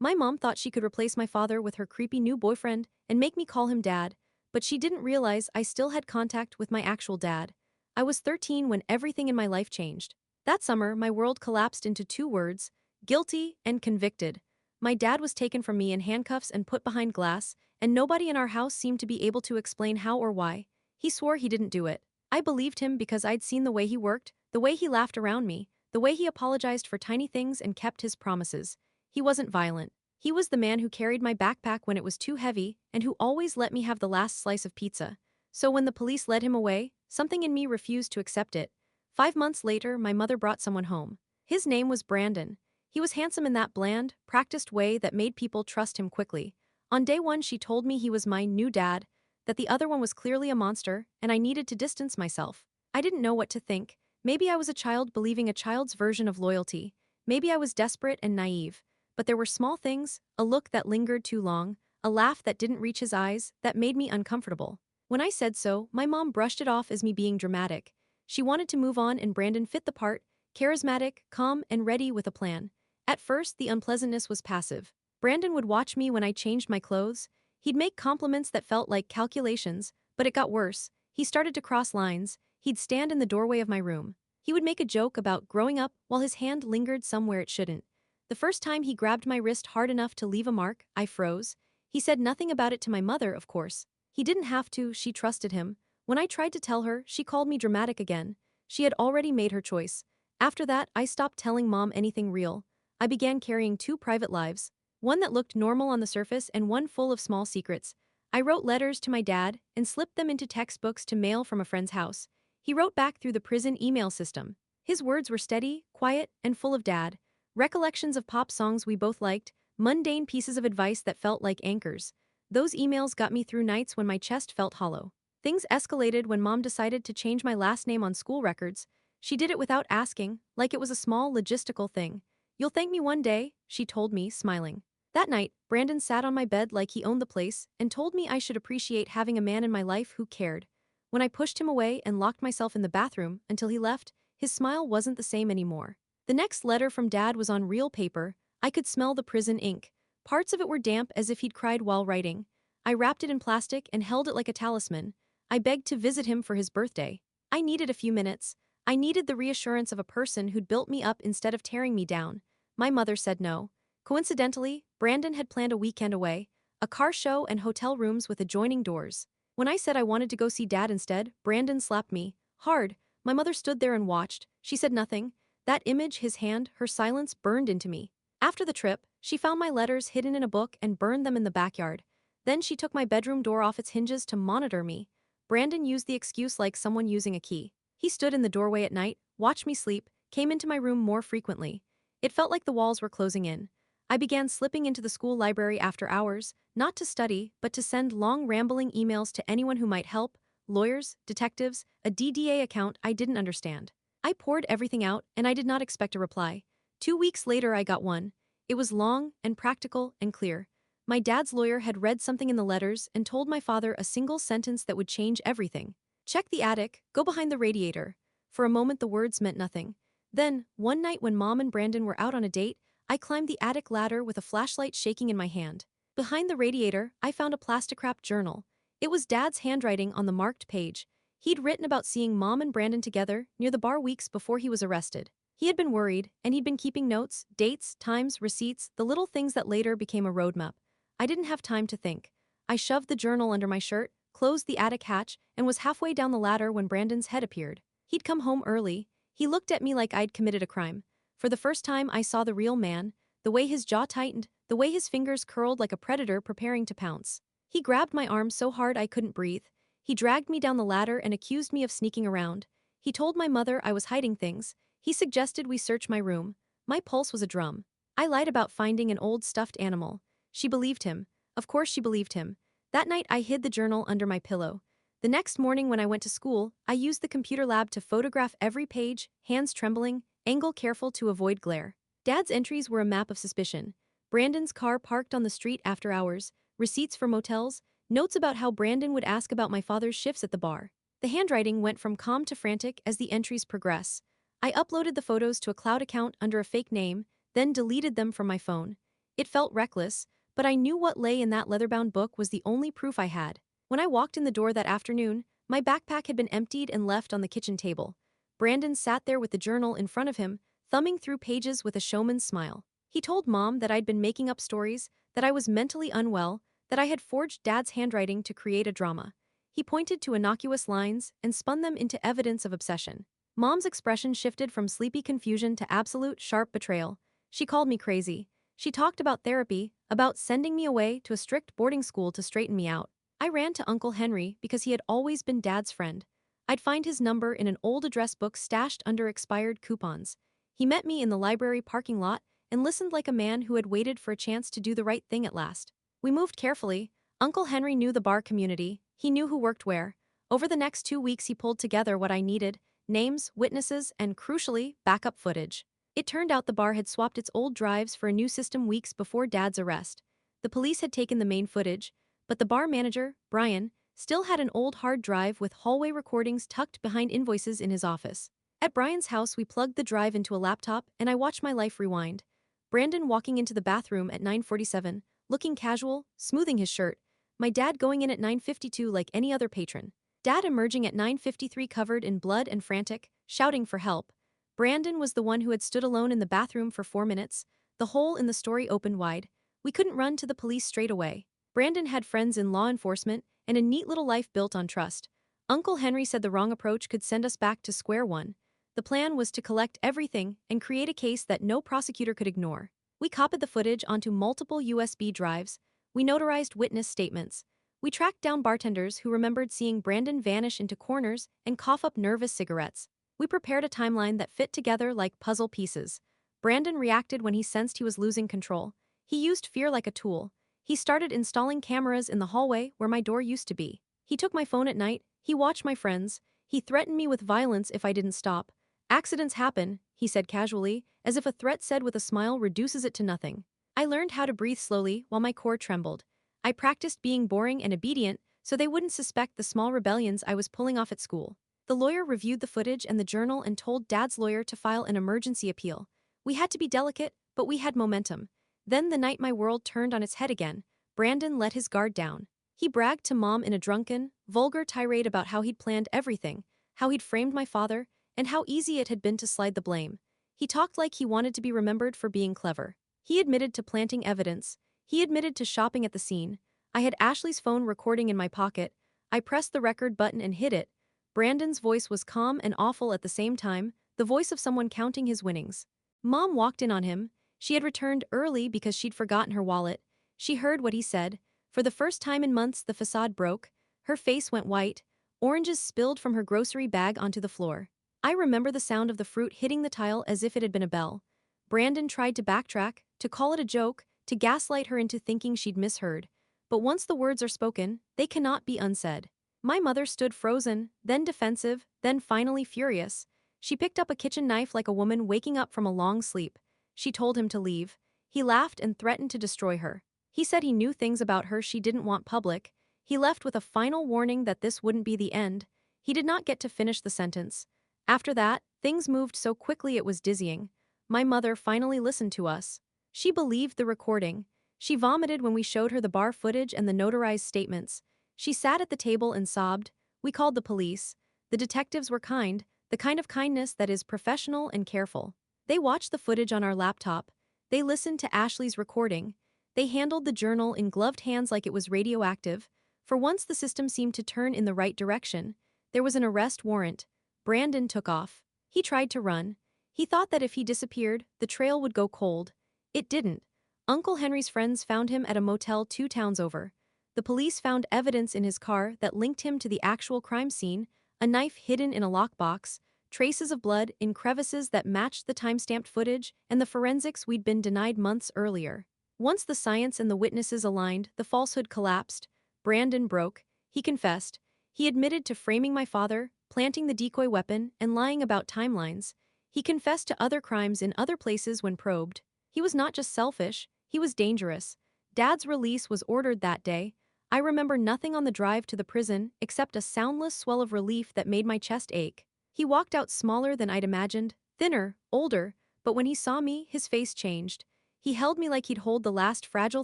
My mom thought she could replace my father with her creepy new boyfriend and make me call him dad, but she didn't realize I still had contact with my actual dad. I was 13 when everything in my life changed. That summer, my world collapsed into two words: guilty and convicted. My dad was taken from me in handcuffs and put behind glass, and nobody in our house seemed to be able to explain how or why. He swore he didn't do it. I believed him because I'd seen the way he worked, the way he laughed around me, the way he apologized for tiny things and kept his promises. He wasn't violent. He was the man who carried my backpack when it was too heavy and who always let me have the last slice of pizza. So when the police led him away, something in me refused to accept it. 5 months later, my mother brought someone home. His name was Brandon. He was handsome in that bland, practiced way that made people trust him quickly. On day one, she told me he was my new dad, that the other one was clearly a monster, and I needed to distance myself. I didn't know what to think. Maybe I was a child believing a child's version of loyalty. Maybe I was desperate and naive. But there were small things, a look that lingered too long, a laugh that didn't reach his eyes, that made me uncomfortable. When I said so, my mom brushed it off as me being dramatic. She wanted to move on, and Brandon fit the part: charismatic, calm, and ready with a plan. At first, the unpleasantness was passive. Brandon would watch me when I changed my clothes. He'd make compliments that felt like calculations, but it got worse. He started to cross lines. He'd stand in the doorway of my room. He would make a joke about growing up while his hand lingered somewhere it shouldn't. The first time he grabbed my wrist hard enough to leave a mark, I froze. He said nothing about it to my mother, of course. He didn't have to, she trusted him. When I tried to tell her, she called me dramatic again. She had already made her choice. After that, I stopped telling mom anything real. I began carrying two private lives, one that looked normal on the surface and one full of small secrets. I wrote letters to my dad and slipped them into textbooks to mail from a friend's house. He wrote back through the prison email system. His words were steady, quiet, and full of dad. Recollections of pop songs we both liked, mundane pieces of advice that felt like anchors. Those emails got me through nights when my chest felt hollow. Things escalated when mom decided to change my last name on school records. She did it without asking, like it was a small logistical thing. "You'll thank me one day," she told me, smiling. That night, Brandon sat on my bed like he owned the place and told me I should appreciate having a man in my life who cared. When I pushed him away and locked myself in the bathroom until he left, his smile wasn't the same anymore. The next letter from dad was on real paper. I could smell the prison ink. Parts of it were damp, as if he'd cried while writing. I wrapped it in plastic and held it like a talisman. I begged to visit him for his birthday. I needed a few minutes. I needed the reassurance of a person who'd built me up instead of tearing me down. My mother said no. Coincidentally, Brandon had planned a weekend away, a car show and hotel rooms with adjoining doors. When I said I wanted to go see dad instead, Brandon slapped me hard. My mother stood there and watched. She said nothing. That image, his hand, her silence, burned into me. After the trip, she found my letters hidden in a book and burned them in the backyard. Then she took my bedroom door off its hinges to monitor me. Brandon used the excuse like someone using a key. He stood in the doorway at night, watched me sleep, came into my room more frequently. It felt like the walls were closing in. I began slipping into the school library after hours, not to study, but to send long rambling emails to anyone who might help: lawyers, detectives, a DDA account I didn't understand. I poured everything out, and I did not expect a reply. 2 weeks later, I got one. It was long and practical and clear. My dad's lawyer had read something in the letters and told my father a single sentence that would change everything. "Check the attic, go behind the radiator." For a moment, the words meant nothing. Then, one night when mom and Brandon were out on a date, I climbed the attic ladder with a flashlight shaking in my hand. Behind the radiator, I found a plastic-wrapped journal. It was dad's handwriting on the marked page. He'd written about seeing mom and Brandon together near the bar weeks before he was arrested. He had been worried, and he'd been keeping notes, dates, times, receipts, the little things that later became a roadmap. I didn't have time to think. I shoved the journal under my shirt, closed the attic hatch, and was halfway down the ladder when Brandon's head appeared. He'd come home early. He looked at me like I'd committed a crime. For the first time, I saw the real man, the way his jaw tightened, the way his fingers curled like a predator preparing to pounce. He grabbed my arm so hard I couldn't breathe. He dragged me down the ladder and accused me of sneaking around. He told my mother I was hiding things. He suggested we search my room. My pulse was a drum. I lied about finding an old stuffed animal. She believed him. Of course she believed him. That night I hid the journal under my pillow. The next morning when I went to school, I used the computer lab to photograph every page, hands trembling, angle careful to avoid glare. Dad's entries were a map of suspicion. Brandon's car parked on the street after hours, receipts for motels, notes about how Brandon would ask about my father's shifts at the bar. The handwriting went from calm to frantic as the entries progress. I uploaded the photos to a cloud account under a fake name, then deleted them from my phone. It felt reckless, but I knew what lay in that leather-bound book was the only proof I had. When I walked in the door that afternoon, my backpack had been emptied and left on the kitchen table. Brandon sat there with the journal in front of him, thumbing through pages with a showman's smile. He told Mom that I'd been making up stories, that I was mentally unwell, that I had forged Dad's handwriting to create a drama. He pointed to innocuous lines and spun them into evidence of obsession. Mom's expression shifted from sleepy confusion to absolute, sharp betrayal. She called me crazy. She talked about therapy, about sending me away to a strict boarding school to straighten me out. I ran to Uncle Henry because he had always been Dad's friend. I'd find his number in an old address book stashed under expired coupons. He met me in the library parking lot and listened like a man who had waited for a chance to do the right thing at last. We moved carefully. Uncle Henry knew the bar community. He knew who worked where. Over the next 2 weeks he pulled together what I needed: names, witnesses, and crucially, backup footage. It turned out the bar had swapped its old drives for a new system weeks before Dad's arrest. The police had taken the main footage, but the bar manager, Brian, still had an old hard drive with hallway recordings tucked behind invoices in his office. At Brian's house we plugged the drive into a laptop and I watched my life rewind. Brandon walking into the bathroom at 9:47, looking casual, smoothing his shirt. My dad going in at 9:52 like any other patron. Dad emerging at 9:53 covered in blood and frantic, shouting for help. Brandon was the one who had stood alone in the bathroom for 4 minutes. The hole in the story opened wide. We couldn't run to the police straight away. Brandon had friends in law enforcement and a neat little life built on trust. Uncle Henry said the wrong approach could send us back to square one. The plan was to collect everything and create a case that no prosecutor could ignore. We copied the footage onto multiple USB drives. We notarized witness statements. We tracked down bartenders who remembered seeing Brandon vanish into corners and cough up nervous cigarettes. We prepared a timeline that fit together like puzzle pieces. Brandon reacted when he sensed he was losing control. He used fear like a tool. He started installing cameras in the hallway where my door used to be. He took my phone at night. He watched my friends. He threatened me with violence if I didn't stop. Accidents happen, he said casually, as if a threat said with a smile reduces it to nothing. I learned how to breathe slowly while my core trembled. I practiced being boring and obedient so they wouldn't suspect the small rebellions I was pulling off at school. The lawyer reviewed the footage and the journal and told Dad's lawyer to file an emergency appeal. We had to be delicate, but we had momentum. Then the night my world turned on its head again, Brandon let his guard down. He bragged to Mom in a drunken, vulgar tirade about how he'd planned everything, how he'd framed my father, and how easy it had been to slide the blame. He talked like he wanted to be remembered for being clever. He admitted to planting evidence. He admitted to shopping at the scene. I had Ashley's phone recording in my pocket. I pressed the record button and hit it. Brandon's voice was calm and awful at the same time, the voice of someone counting his winnings. Mom walked in on him. She had returned early because she'd forgotten her wallet. She heard what he said. For the first time in months the facade broke. Her face went white. Oranges spilled from her grocery bag onto the floor. I remember the sound of the fruit hitting the tile as if it had been a bell. Brandon tried to backtrack, to call it a joke, to gaslight her into thinking she'd misheard. But once the words are spoken, they cannot be unsaid. My mother stood frozen, then defensive, then finally furious. She picked up a kitchen knife like a woman waking up from a long sleep. She told him to leave. He laughed and threatened to destroy her. He said he knew things about her she didn't want public. He left with a final warning that this wouldn't be the end. He did not get to finish the sentence. After that, things moved so quickly it was dizzying. My mother finally listened to us. She believed the recording. She vomited when we showed her the bar footage and the notarized statements. She sat at the table and sobbed. We called the police. The detectives were kind, the kind of kindness that is professional and careful. They watched the footage on our laptop. They listened to Ashley's recording. They handled the journal in gloved hands like it was radioactive. For once the system seemed to turn in the right direction. There was an arrest warrant. Brandon took off. He tried to run. He thought that if he disappeared, the trail would go cold. It didn't. Uncle Henry's friends found him at a motel 2 towns over. The police found evidence in his car that linked him to the actual crime scene, a knife hidden in a lockbox, traces of blood in crevices that matched the time-stamped footage, and the forensics we'd been denied months earlier. Once the science and the witnesses aligned, the falsehood collapsed. Brandon broke. He confessed. He admitted to framing my father, planting the decoy weapon, and lying about timelines. He confessed to other crimes in other places when probed. He was not just selfish, he was dangerous. Dad's release was ordered that day. I remember nothing on the drive to the prison except a soundless swell of relief that made my chest ache. He walked out smaller than I'd imagined, thinner, older, but when he saw me, his face changed. He held me like he'd hold the last fragile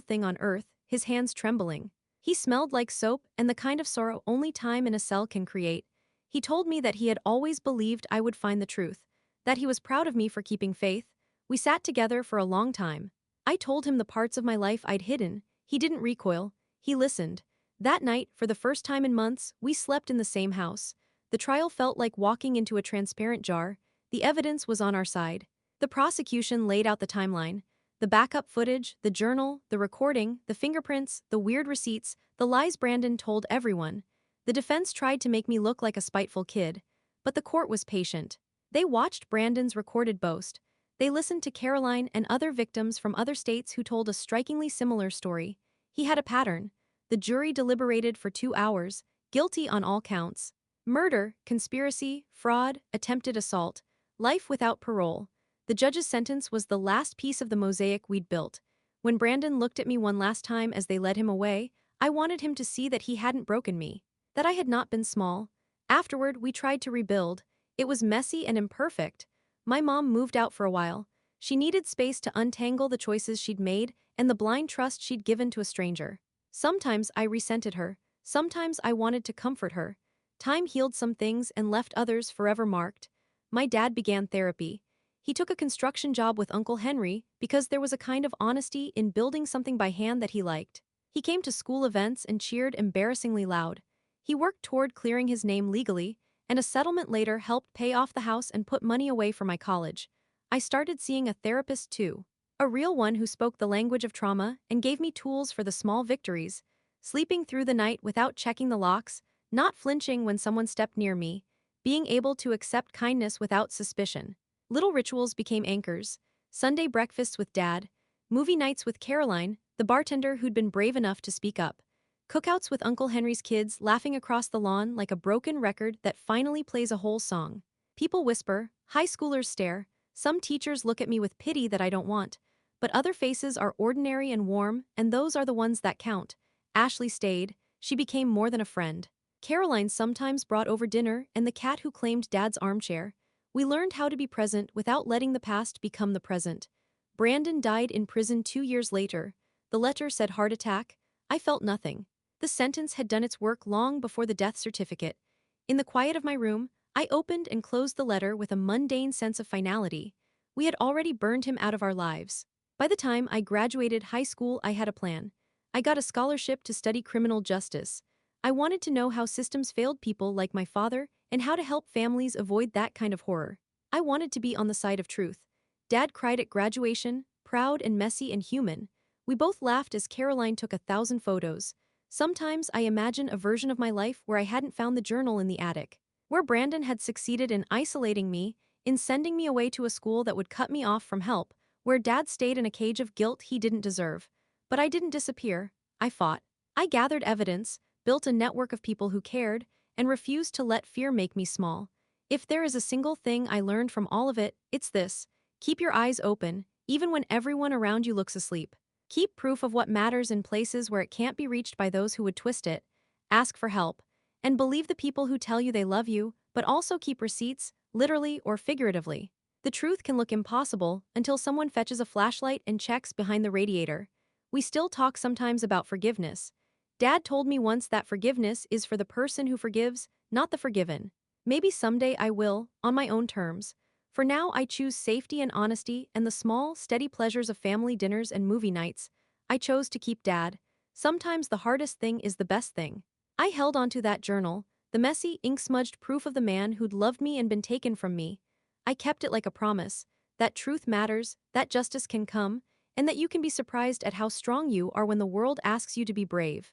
thing on earth, his hands trembling. He smelled like soap and the kind of sorrow only time in a cell can create. He told me that he had always believed I would find the truth, that he was proud of me for keeping faith. We sat together for a long time. I told him the parts of my life I'd hidden. He didn't recoil. He listened. That night, for the first time in months, we slept in the same house. The trial felt like walking into a transparent jar. The evidence was on our side. The prosecution laid out the timeline. The backup footage, the journal, the recording, the fingerprints, the weird receipts, the lies Brandon told everyone. The defense tried to make me look like a spiteful kid. But the court was patient. They watched Brandon's recorded boast. They listened to Caroline and other victims from other states who told a strikingly similar story. He had a pattern. The jury deliberated for 2 hours, guilty on all counts. Murder, conspiracy, fraud, attempted assault, life without parole. The judge's sentence was the last piece of the mosaic we'd built. When Brandon looked at me one last time as they led him away, I wanted him to see that he hadn't broken me, that I had not been small. Afterward, we tried to rebuild. It was messy and imperfect. My mom moved out for a while. She needed space to untangle the choices she'd made and the blind trust she'd given to a stranger. Sometimes I resented her. Sometimes I wanted to comfort her. Time healed some things and left others forever marked. My dad began therapy. He took a construction job with Uncle Henry because there was a kind of honesty in building something by hand that he liked. He came to school events and cheered embarrassingly loud. He worked toward clearing his name legally, and a settlement later helped pay off the house and put money away for my college. I started seeing a therapist too. A real one who spoke the language of trauma and gave me tools for the small victories. Sleeping through the night without checking the locks, not flinching when someone stepped near me, being able to accept kindness without suspicion. Little rituals became anchors. Sunday breakfasts with Dad, movie nights with Caroline, the bartender who'd been brave enough to speak up. Cookouts with Uncle Henry's kids laughing across the lawn like a broken record that finally plays a whole song. People whisper, high schoolers stare, some teachers look at me with pity that I don't want. But other faces are ordinary and warm, and those are the ones that count. Ashley stayed. She became more than a friend. Caroline sometimes brought over dinner and the cat who claimed Dad's armchair. We learned how to be present without letting the past become the present. Brandon died in prison 2 years later. The letter said heart attack. I felt nothing. The sentence had done its work long before the death certificate. In the quiet of my room, I opened and closed the letter with a mundane sense of finality. We had already burned him out of our lives. By the time I graduated high school, I had a plan. I got a scholarship to study criminal justice. I wanted to know how systems failed people like my father and how to help families avoid that kind of horror. I wanted to be on the side of truth. Dad cried at graduation, proud and messy and human. We both laughed as Caroline took 1,000 photos. Sometimes I imagine a version of my life where I hadn't found the journal in the attic, where Brandon had succeeded in isolating me, in sending me away to a school that would cut me off from help, where Dad stayed in a cage of guilt he didn't deserve. But I didn't disappear. I fought. I gathered evidence, built a network of people who cared, and refused to let fear make me small. If there is a single thing I learned from all of it, it's this: keep your eyes open, even when everyone around you looks asleep. Keep proof of what matters in places where it can't be reached by those who would twist it. Ask for help. And believe the people who tell you they love you, but also keep receipts, literally or figuratively. The truth can look impossible until someone fetches a flashlight and checks behind the radiator. We still talk sometimes about forgiveness. Dad told me once that forgiveness is for the person who forgives, not the forgiven. Maybe someday I will, on my own terms. For now, I choose safety and honesty and the small, steady pleasures of family dinners and movie nights. I chose to keep Dad. Sometimes the hardest thing is the best thing. I held onto that journal, the messy, ink-smudged proof of the man who'd loved me and been taken from me. I kept it like a promise, that truth matters, that justice can come, and that you can be surprised at how strong you are when the world asks you to be brave.